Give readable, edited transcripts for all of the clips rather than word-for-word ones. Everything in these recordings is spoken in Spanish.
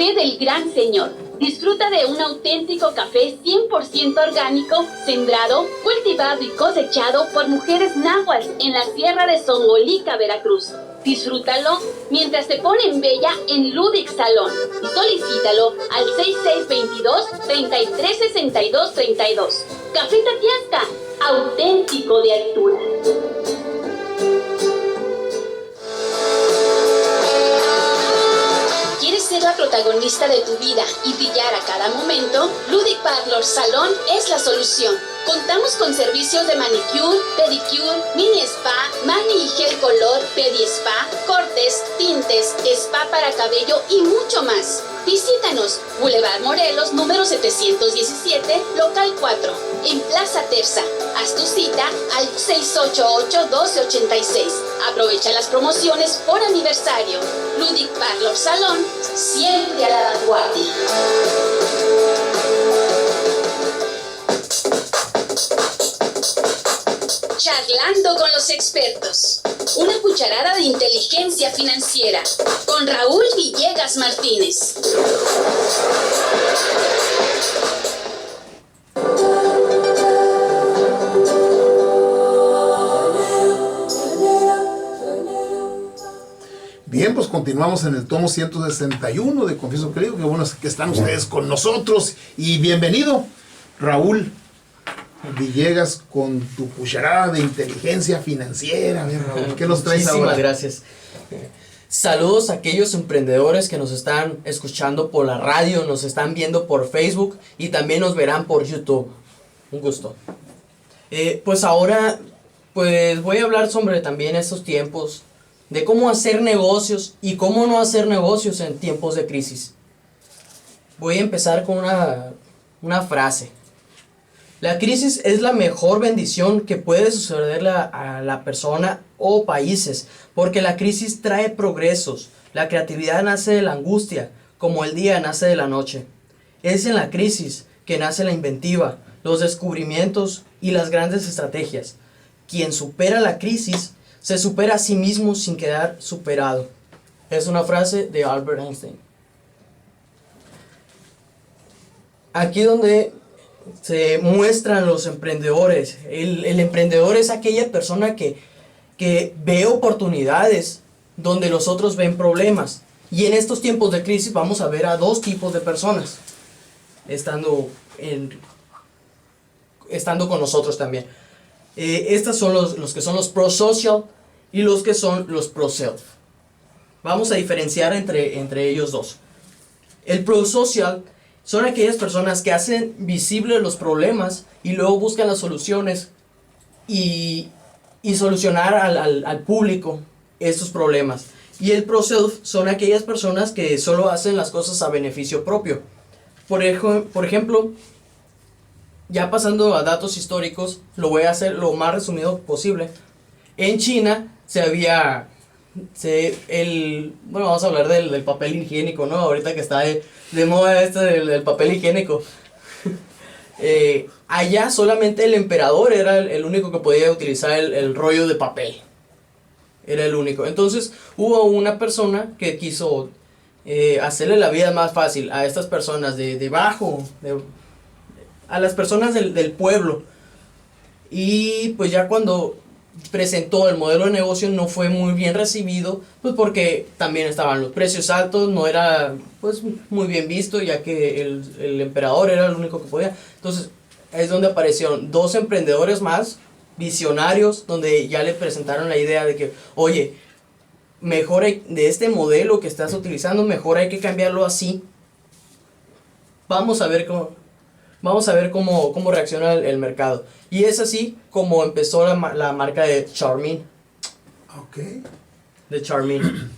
Café del Gran Señor. Disfruta de un auténtico café 100% orgánico, sembrado, cultivado y cosechado por mujeres náhuatl en la sierra de Songolica, Veracruz. Disfrútalo mientras te ponen bella en Ludic Salón. Solicítalo al 6622-336232. Café Tatiasca, auténtico de altura. ¿Quieres ser la protagonista de tu vida y brillar a cada momento? Ludic Parlor Salón es la solución. Contamos con servicios de manicure, pedicure, mini spa, mani y gel color, pedi spa, cortes, tintes, spa para cabello y mucho más. Visítanos, Boulevard Morelos, número 717, local 4, en Plaza Terza. Haz tu cita al 688-1286. Aprovecha las promociones por aniversario. Ludic Parlor Salón, siempre a la vanguardia. Charlando con los expertos. Una cucharada de inteligencia financiera. Con Raúl Villegas Martínez. Bien, pues continuamos en el tomo 161 de Confieso Querido. Qué bueno que están ustedes con nosotros. Y bienvenido, Raúl Villegas, con tu cucharada de inteligencia financiera. A ver, Raúl, ¿qué nos traes ahora? Muchísimas gracias. Saludos a aquellos emprendedores que nos están escuchando por la radio, nos están viendo por Facebook y también nos verán por YouTube. Un gusto. Pues ahora pues voy a hablar sobre también estos tiempos, de cómo hacer negocios y cómo no hacer negocios en tiempos de crisis. Voy a empezar con una frase. La crisis es la mejor bendición que puede sucederle a la persona o países, porque la crisis trae progresos. La creatividad nace de la angustia, como el día nace de la noche. Es en la crisis que nace la inventiva, los descubrimientos y las grandes estrategias. Quien supera la crisis se supera a sí mismo sin quedar superado. Es una frase de Albert Einstein. Aquí donde se muestran los emprendedores. El emprendedor es aquella persona que ve oportunidades donde los otros ven problemas. Y en estos tiempos de crisis vamos a ver a dos tipos de personas estando con nosotros también. Estos son los que son los pro-social y los que son los pro-self. Vamos a diferenciar entre ellos dos. El pro-social son aquellas personas que hacen visibles los problemas y luego buscan las soluciones y solucionar al público estos problemas. Y el pro-self son aquellas personas que solo hacen las cosas a beneficio propio. Por ejemplo, ya pasando a datos históricos, lo voy a hacer lo más resumido posible. En China vamos a hablar del papel higiénico, ¿no? Ahorita que está de moda del papel higiénico. Allá solamente el emperador era el único que podía utilizar el rollo de papel. Era el único. Entonces hubo una persona que quiso hacerle la vida más fácil a estas personas a las personas del pueblo. Y pues ya cuando presentó el modelo de negocio no fue muy bien recibido, pues porque también estaban los precios altos, no era pues muy bien visto, ya que el emperador era el único que podía. Entonces es donde aparecieron dos emprendedores más visionarios, donde ya le presentaron la idea de que, oye, mejor de este modelo que estás utilizando, mejor hay que cambiarlo así. Vamos a ver cómo reacciona el mercado. Y es así como empezó la marca de Charmin. Ok. De Charmin.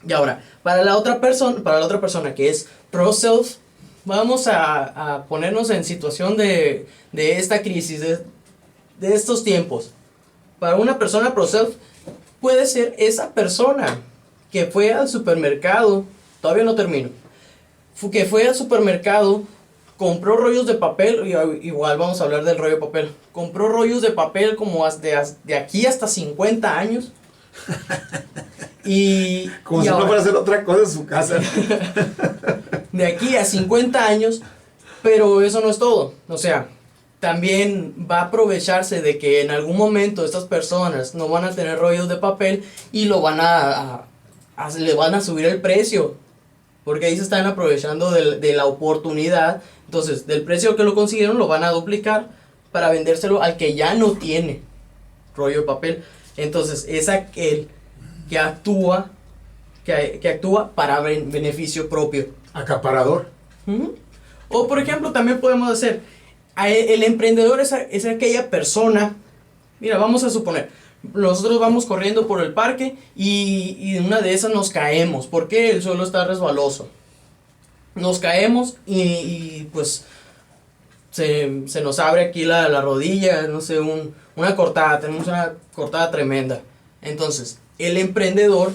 Y ahora, para la otra persona que es pro-self, vamos a ponernos en situación de esta crisis, de estos tiempos. Para una persona pro-self, puede ser esa persona que fue al supermercado, todavía no termino, que fue al supermercado, compró rollos de papel, igual vamos a hablar del rollo de papel, compró rollos de papel como de aquí hasta 50 años. Como si no fuera a hacer otra cosa en su casa. de aquí a 50 años, pero eso no es todo. O sea, también va a aprovecharse de que en algún momento estas personas no van a tener rollos de papel y lo van le van a subir el precio. Porque ahí se están aprovechando de la oportunidad. Entonces, del precio que lo consiguieron, lo van a duplicar para vendérselo al que ya no tiene rollo de papel. Entonces, es aquel que actúa para beneficio propio. Acaparador. Ujú. O por ejemplo, también podemos hacer, el emprendedor es aquella persona, mira, vamos a suponer, nosotros vamos corriendo por el parque y en una de esas nos caemos, porque el suelo está resbaloso. Nos caemos pues se nos abre aquí la rodilla, no sé, una cortada, tenemos una cortada tremenda. Entonces, el emprendedor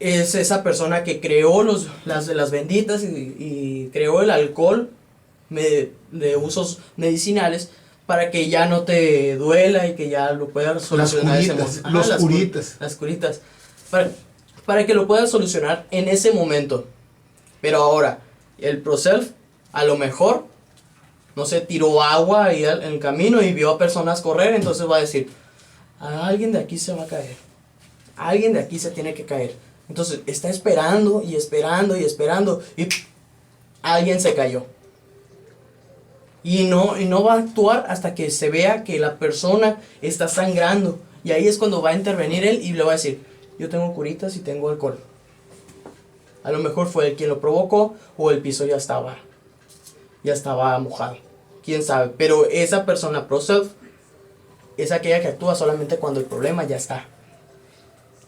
es esa persona que creó las benditas y creó el alcohol de usos medicinales para que ya no te duela y que ya lo puedas solucionar. Las curitas. Para que lo puedas solucionar en ese momento. Pero ahora, el ProSelf, a lo mejor, no sé, tiró agua ahí en el camino y vio a personas correr, entonces va a decir, alguien de aquí se va a caer. Alguien de aquí se tiene que caer. Entonces está esperando y esperando y esperando y alguien se cayó. Y no va a actuar hasta que se vea que la persona está sangrando. Y ahí es cuando va a intervenir él y le va a decir, yo tengo curitas y tengo alcohol. A lo mejor fue él quien lo provocó o el piso ya estaba mojado. Quién sabe. Pero esa persona ProSelf es aquella que actúa solamente cuando el problema ya está.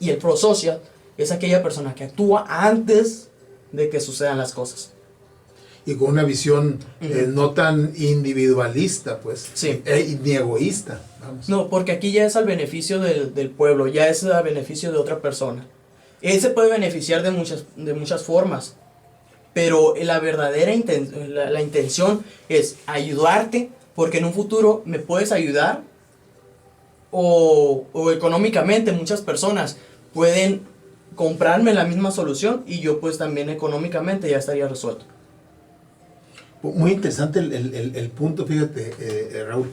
Y el ProSocial es aquella persona que actúa antes de que sucedan las cosas. Y con una visión no tan individualista, pues, sí. Ni egoísta. Vamos. No, porque aquí ya es al beneficio del pueblo, ya es al beneficio de otra persona. Él se puede beneficiar de muchas formas, pero la verdadera la intención es ayudarte, porque en un futuro me puedes ayudar o económicamente muchas personas pueden comprarme la misma solución y yo pues también económicamente ya estaría resuelto. Muy interesante el punto, fíjate, Raúl,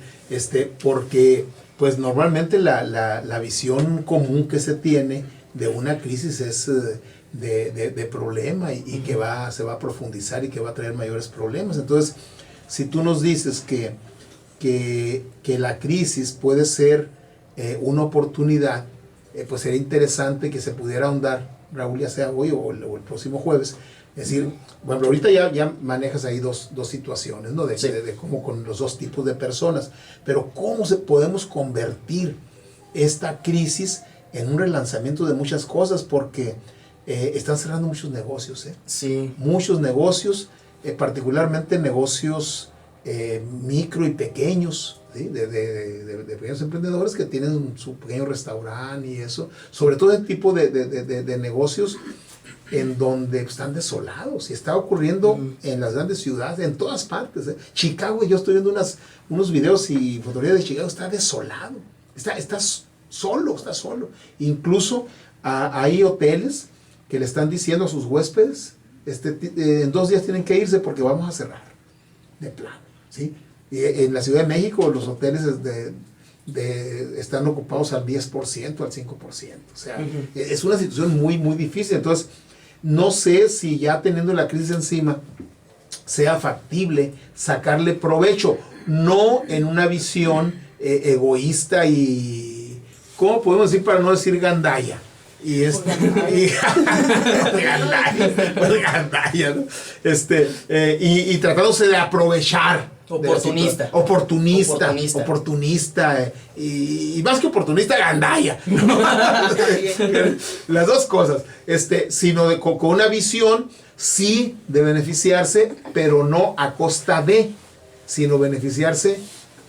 porque pues normalmente la visión común que se tiene de una crisis es de problema y que se va a profundizar y que va a traer mayores problemas. Entonces, si tú nos dices que la crisis puede ser una oportunidad, pues sería interesante que se pudiera ahondar, Raúl, ya sea hoy o el próximo jueves. Es decir, bueno, ahorita ya manejas ahí dos situaciones, ¿no? Sí. De cómo con los dos tipos de personas. Pero ¿cómo podemos convertir esta crisis en un relanzamiento de muchas cosas? Porque están cerrando muchos negocios, ¿eh? Sí. Muchos negocios, particularmente negocios micro y pequeños, ¿sí? de pequeños emprendedores que tienen su pequeño restaurante y eso. Sobre todo ese tipo de negocios en donde están desolados y está ocurriendo en las grandes ciudades, en todas partes. Chicago, yo estoy viendo unos videos y fotografías de Chicago, está desolado, está solo. Incluso hay hoteles que le están diciendo a sus huéspedes, en 2 días tienen que irse porque vamos a cerrar, de plano, ¿sí? Y en la Ciudad de México los hoteles están ocupados al 10%, al 5%, o sea, es una situación muy, muy difícil. Entonces, no sé si ya teniendo la crisis encima sea factible sacarle provecho, no en una visión egoísta y, ¿cómo podemos decir para no decir gandalla? Gandalla, ¿no? Y tratándose de aprovechar. Oportunista. Y más que oportunista, gandalla. Las dos cosas. Sino con una visión, sí, de beneficiarse, pero no a costa de, sino beneficiarse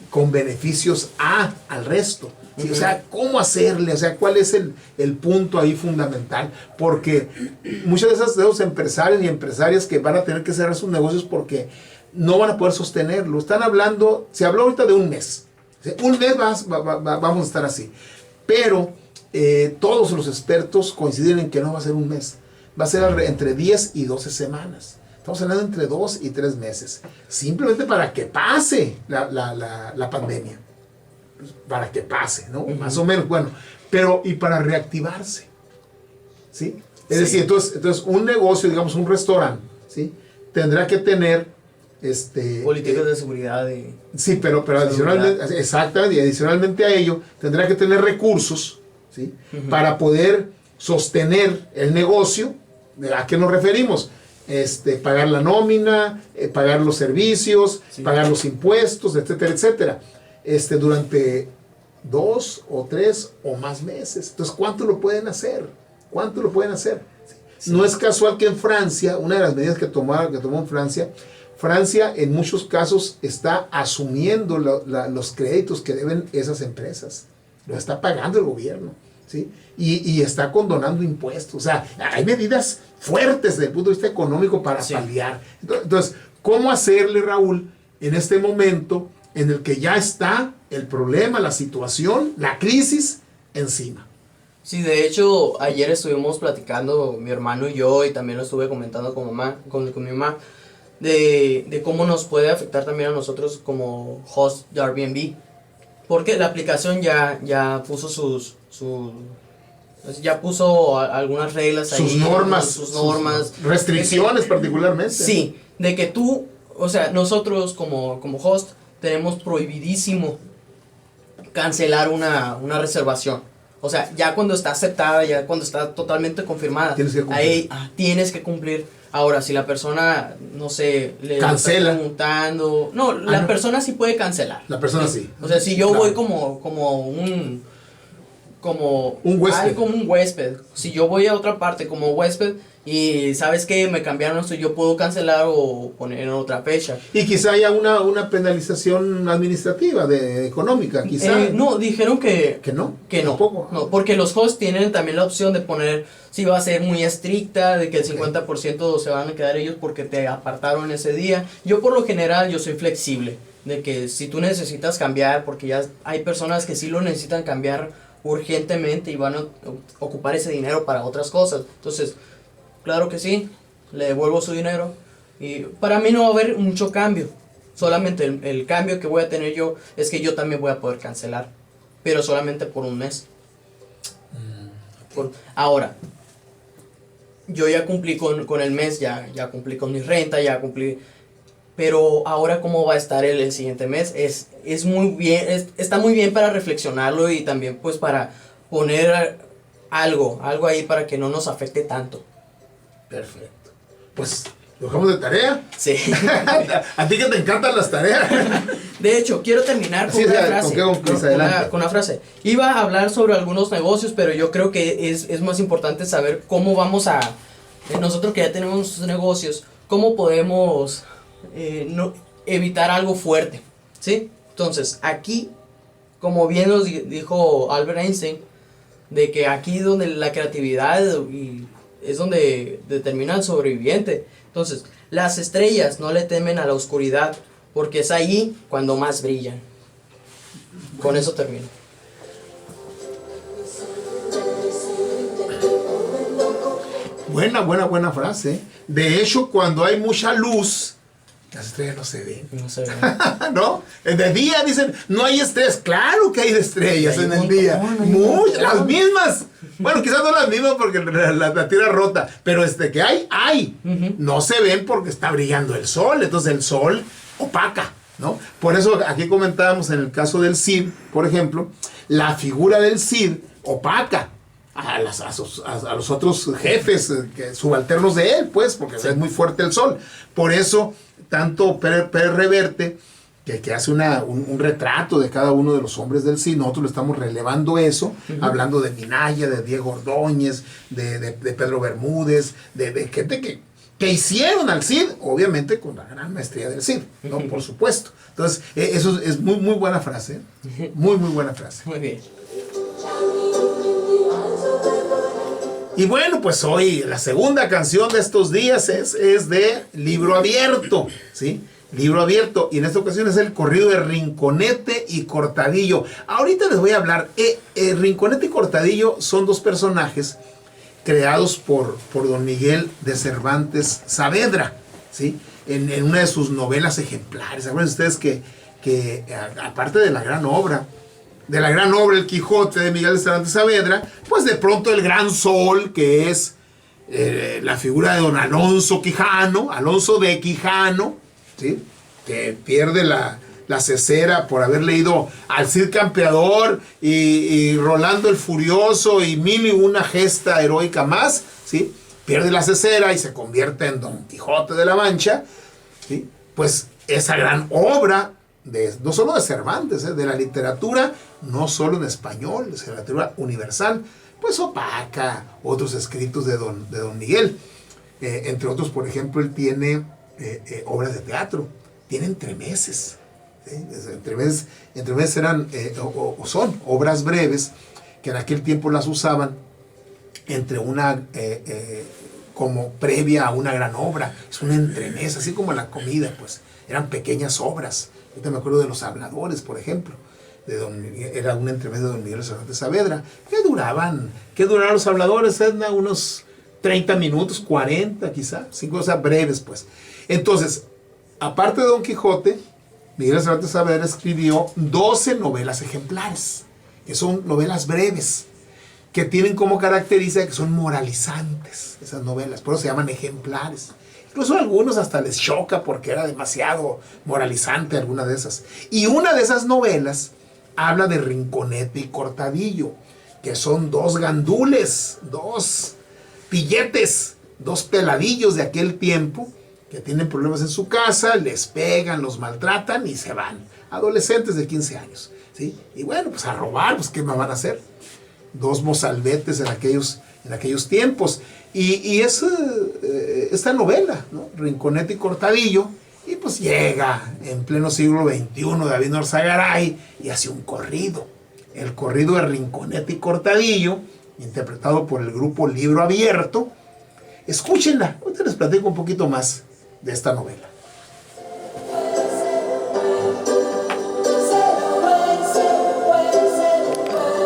con beneficios al resto. ¿Sí? O sea, ¿cómo hacerle? O sea, ¿cuál es el punto ahí fundamental? Porque muchos de esos empresarios y empresarias que van a tener que cerrar sus negocios porque no van a poder sostenerlo. Se habló ahorita de un mes. Un mes vamos a estar así. Pero todos los expertos coinciden en que no va a ser un mes. Va a ser entre 10 y 12 semanas. Estamos hablando entre 2 y 3 meses. Simplemente para que pase la pandemia. Para que pase, ¿no? Más o menos, bueno. Pero, y para reactivarse. ¿Sí? Es decir, entonces un negocio, digamos un restaurante, ¿sí? Tendrá que tener políticas de seguridad. Sí, pero adicionalmente, exactamente, y adicionalmente a ello, tendrá que tener recursos, ¿sí? Para poder sostener el negocio. ¿A qué nos referimos? Pagar la nómina, pagar los servicios, pagar los impuestos, etcétera, etcétera. Durante 2 o 3 o más meses. Entonces, ¿cuánto lo pueden hacer? ¿Cuánto lo pueden hacer? Sí. No es casual que en Francia, una de las medidas que tomó en Francia en muchos casos está asumiendo los créditos que deben esas empresas. Lo está pagando el gobierno, ¿sí? Y está condonando impuestos. O sea, hay medidas fuertes desde el punto de vista económico para paliar. Entonces, ¿cómo hacerle, Raúl, en este momento en el que ya está el problema, la situación, la crisis encima? Sí, de hecho, ayer estuvimos platicando mi hermano y yo, y también lo estuve comentando con mi mamá, de cómo nos puede afectar también a nosotros como host de Airbnb. Porque la aplicación ya puso ya puso algunas reglas ahí. Sus normas. Restricciones particularmente. Sí, de que tú, o sea, nosotros como host tenemos prohibidísimo cancelar una reservación. O sea, ya cuando está aceptada, ya cuando está totalmente confirmada, ahí tienes que cumplir. Ahora, si la persona, no sé, le cancela, está preguntando... No, la persona sí puede cancelar. La persona sí. O sea, si yo voy como un huésped. Como un huésped. Si yo voy a otra parte como huésped y sabes que me cambiaron esto, yo puedo cancelar o poner en otra fecha. Y quizá haya una penalización administrativa, económica, quizá. No, dijeron que no. Que no. ¿Tampoco? No, porque los hosts tienen también la opción de poner, si va a ser muy estricta, de que el 50% se van a quedar ellos porque te apartaron ese día. Yo por lo general, yo soy flexible, de que si tú necesitas cambiar, porque ya hay personas que sí lo necesitan cambiar urgentemente y van a ocupar ese dinero para otras cosas. Entonces, claro que sí, le devuelvo su dinero y para mí no va a haber mucho cambio. Solamente el cambio que voy a tener yo es que yo también voy a poder cancelar, pero solamente por un mes. Ahora, yo ya cumplí con el mes, ya cumplí con mi renta, ya cumplí. Pero ahora cómo va a estar el siguiente mes es muy bien, está muy bien para reflexionarlo y también pues para poner algo ahí para que no nos afecte tanto. Perfecto. Pues lo dejamos de tarea. Sí. A ti que te encantan las tareas. De hecho, quiero terminar con una frase. Con una frase. Iba a hablar sobre algunos negocios, pero yo creo que es más importante saber cómo vamos a... Nosotros que ya tenemos nuestros negocios, cómo podemos evitar algo fuerte, ¿sí? Entonces, aquí, como bien nos dijo Albert Einstein, de que aquí donde la creatividad es donde determina el sobreviviente. Entonces, las estrellas no le temen a la oscuridad, porque es ahí cuando más brillan. Con eso termino. Buena frase. De hecho, cuando hay mucha luz, las estrellas no se ven. No se ven. ¿No? De día dicen, no hay estrellas. Claro que hay estrellas en el día. Muchas, las mismas. Bueno, quizás no las mismas porque la tierra rota. Pero que hay. No se ven porque está brillando el sol. Entonces el sol opaca, ¿no? Por eso aquí comentábamos en el caso del Cid, por ejemplo, la figura del Cid opaca a los otros jefes subalternos de él, pues, porque es muy fuerte el sol. Por eso, tanto Pérez Reverte, que hace un retrato de cada uno de los hombres del Cid, nosotros le estamos relevando eso, hablando de Minaya, de Diego Ordóñez, de Pedro Bermúdez, de gente que hicieron al Cid, obviamente con la gran maestría del Cid, ¿no? Por supuesto. Entonces, eso es muy, muy buena frase, muy, muy buena frase. Muy bien. Y bueno, pues hoy la segunda canción de estos días es de Libro Abierto, ¿sí? Libro Abierto, y en esta ocasión es el corrido de Rinconete y Cortadillo. Ahorita les voy a hablar, Rinconete y Cortadillo son dos personajes creados por don Miguel de Cervantes Saavedra, ¿sí? En una de sus novelas ejemplares. Acuérdense ustedes que aparte de la gran obra El Quijote de Miguel de Cervantes Saavedra, pues de pronto el gran sol, que es la figura de don Alonso Quijano, Alonso de Quijano, ¿sí? Que pierde la cesera por haber leído al Cid Campeador y Rolando el Furioso y mil y una gesta heroica más, ¿sí? Pierde la cesera y se convierte en Don Quijote de la Mancha, ¿sí? Pues esa gran obra, no solo de Cervantes, de la literatura, no solo en español, es la literatura universal, pues opaca otros escritos de don Miguel. Entre otros, por ejemplo, él tiene obras de teatro, tiene entremeses. Entremeses eran o son obras breves que en aquel tiempo las usaban entre una como previa a una gran obra. Es un entremés, así como la comida, pues eran pequeñas obras. Yo me acuerdo de Los Habladores, por ejemplo, era un entremés de don Miguel de Cervantes Saavedra, que duraban Los Habladores, unos 30 minutos, 40 quizá, 5 cosas breves, pues. Entonces, aparte de Don Quijote, Miguel de Cervantes Saavedra escribió 12 novelas ejemplares, que son novelas breves, que tienen como característica que son moralizantes, esas novelas, por eso se llaman ejemplares. Incluso a algunos hasta les choca porque era demasiado moralizante alguna de esas. Y una de esas novelas habla de Rinconete y Cortadillo, que son dos gandules, dos pilletes, dos peladillos de aquel tiempo, que tienen problemas en su casa, les pegan, los maltratan y se van. Adolescentes de 15 años, ¿sí? Y bueno, pues a robar, pues ¿qué me van a hacer? Dos mozalbetes en aquellos tiempos. Y es esta novela, ¿no? Rinconete y Cortadillo, y pues llega en pleno siglo XXI David Norzagaray y hace un corrido. El corrido de Rinconete y Cortadillo, interpretado por el grupo Libro Abierto. Escúchenla, ahorita les platico un poquito más de esta novela.